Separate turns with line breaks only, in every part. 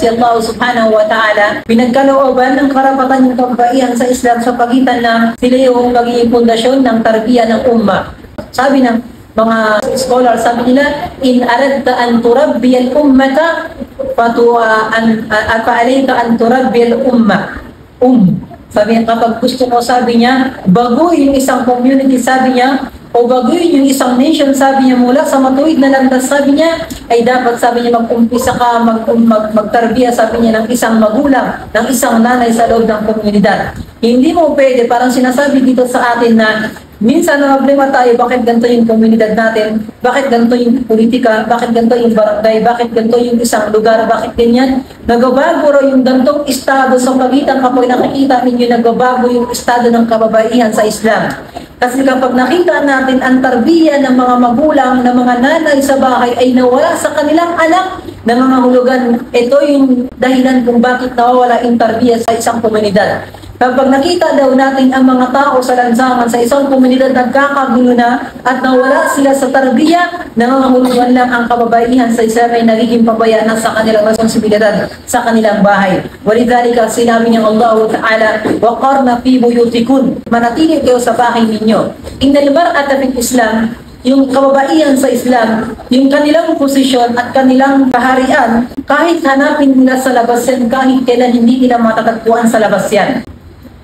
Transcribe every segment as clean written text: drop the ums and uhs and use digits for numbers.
si Allah subhanahu wa ta'ala, pinagkalooban ng karapatan ng kababaihan sa Islam sa pagitan na sila yung magiging pundasyon ng tarbiya ng ummah. Sabi ng mga scholar, sabi nila, in aradta an turabbi al-ummata fa'alayka an turabbi al-ummah. Sabi niya, kapag gusto mo, sabi niya, baguhin yung isang community, sabi niya, o baguhin yung isang nation, sabi niya, mula sa matuwid na landas, sabi niya, ay dapat, sabi niya, mag-umpisa ka, magtarbiya, sabi niya, ng isang magulang, ng isang nanay sa loob ng komunidad. Hindi mo pwede, parang sinasabi dito sa atin na minsan na problema tayo, bakit ganito yung komunidad natin, bakit ganito yung politika, bakit ganito yung barangay, bakit ganito yung isang lugar, bakit ganyan. Nagbabago raw yung gantong estado sa pagitan kapag nakikita ninyo nagbabago yung estado ng kababaihan sa Islam. Kasi kapag nakita natin ang tarbiya ng mga magulang, ng mga nanay sa bahay ay nawala sa kanilang anak na mga hulugan, ito yung dahilan kung bakit nawawala yung tarbiya sa isang komunidad. Kapag nakita daw natin ang mga tao sa lansangan sa isang komunidad nagkakagulo na at nawala sila sa tarbiya, nangangahulugan lang ang kababaihan sa Islam ay nagiging pabaya na sa kanilang responsibilidad sa kanilang bahay. Walidhalika, sinabi niya Allah Ta'ala, waqarna fi buyutikun, manatili kayo sa bahay ninyo. Innal mar'ata fil Islam, yung kababaihan sa Islam, yung kanilang posisyon at kanilang kaharian, kahit hanapin nila sa labas yan, kahit kailan hindi nila matatagpuan sa labas yan.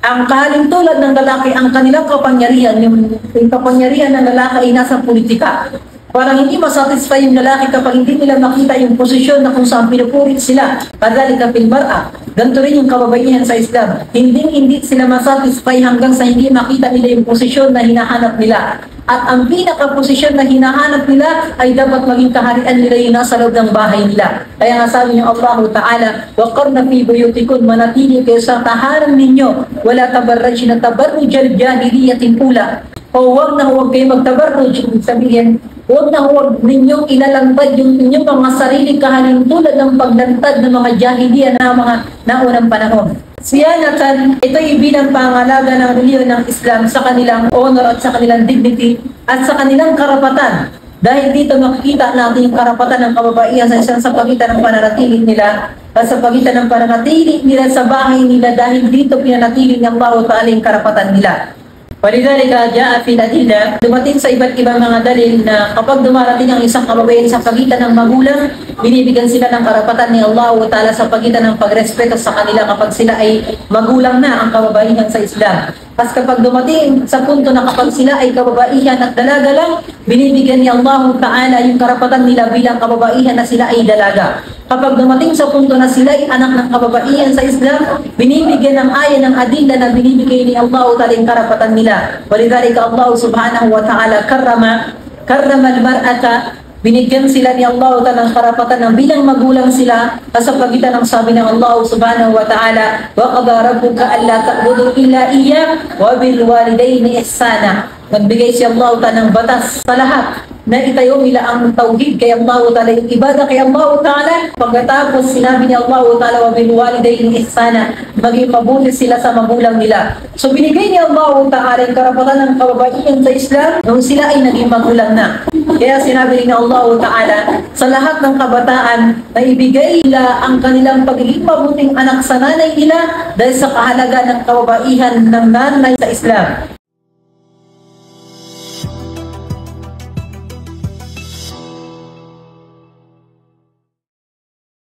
Ang kahalintulad ng lalaki, ang kanilang kapangyarihan, yung kapangyarihan ng lalaki ay nasa politika. Parang hindi masatisfy yung lalaki kapag hindi nila makita yung posisyon na kung saan pinupurit sila. Kadhalika fil mar'a, ganito rin yung kababaihan sa Islam. Hindi sila masatisfy hanggang sa hindi makita nila yung posisyon na hinahanap nila. At ang pinaka-posisyon na hinahanap nila ay dapat maging kaharian nila yung nasa loob ng bahay nila. Kaya nga sabi niya Allah Ta'ala, وَقَرْنَ فِي بُيُوتِكُنْ, manatili kayo sa tahanan ninyo, وَلَا تَبَرَّجْنَ تَبَرُّجَ الْجَاهِلِيَّةِ الْأُولَى. O huwag na huwag kayo magtabarruj, sabihin, huwag na huwag ninyong ilalantad yung inyong mga sarili kahalintulad ng paglantad ng mga jahiliya na mga naunang panahon. Siyanatan, ito'y bilang pangalaga ng reliyon ng Islam sa kanilang honor at sa kanilang dignity at sa kanilang karapatan. Dahil dito makikita natin yung karapatan ng kababaihan sa Islam sa pagitan ng pananatili nila at sa pagitan ng pananatili nila sa bahay nila, dahil dito pinanatili ng Allah Ta'ala yung karapatan nila. Walidhalika ja'a fil adilla, dumating sa iba't ibang mga dalil na kapag dumarating ang isang kababaihan sa pagitan ng magulang, binibigyan sila ng karapatan ni Allah Ta'ala sa pagitan ng pagrespeto sa kanila kapag sila ay magulang na ang kababaihan sa Islam. Tapos kapag dumating sa punto na kapag sila ay kababaihan at dalaga lang, binibigyan ni Allah Ta'ala yung karapatan nila bilang kababaihan na sila ay dalaga. Kapag dumating sa punto na sila ay anak ng kababaihan sa Islam, binibigyan ng aya ng adilla na binibigay ni Allah Ta'ala yung karapatan nila. Walidhalika Allah Subhanahu wa Ta'ala karrama al-mar'ata, binigyan sila ni Allah Ta'ala ng karapatan ng bilang magulang sila sa pagitan ng sabi ng Allah Subhanahu wa Ta'ala, wa qada rabbuka alla ta'budu illa iyyah wa bil walidayni ihsana. Nagbigay si Allah Ta'ala ng batas sa lahat na itayo nila ang tauhid kay Allah Ta'ala, yung ibadah kay Allah Ta'ala. Pagkatapos sinabi ni Allah Ta'ala, wa bil walidayni ihsana, maging mabuti sila sa magulang nila. So binigay ni Allah Ta'ala yung karapatan ng kababaihan sa Islam nung sila ay naging magulang na. Kaya sinabi ni Allah Ta'ala sa lahat ng kabataan na ibigay nila ang kanilang pagiging mabuting anak sa nanay nila dahil sa kahalaga ng kababaihan ng nanay sa Islam.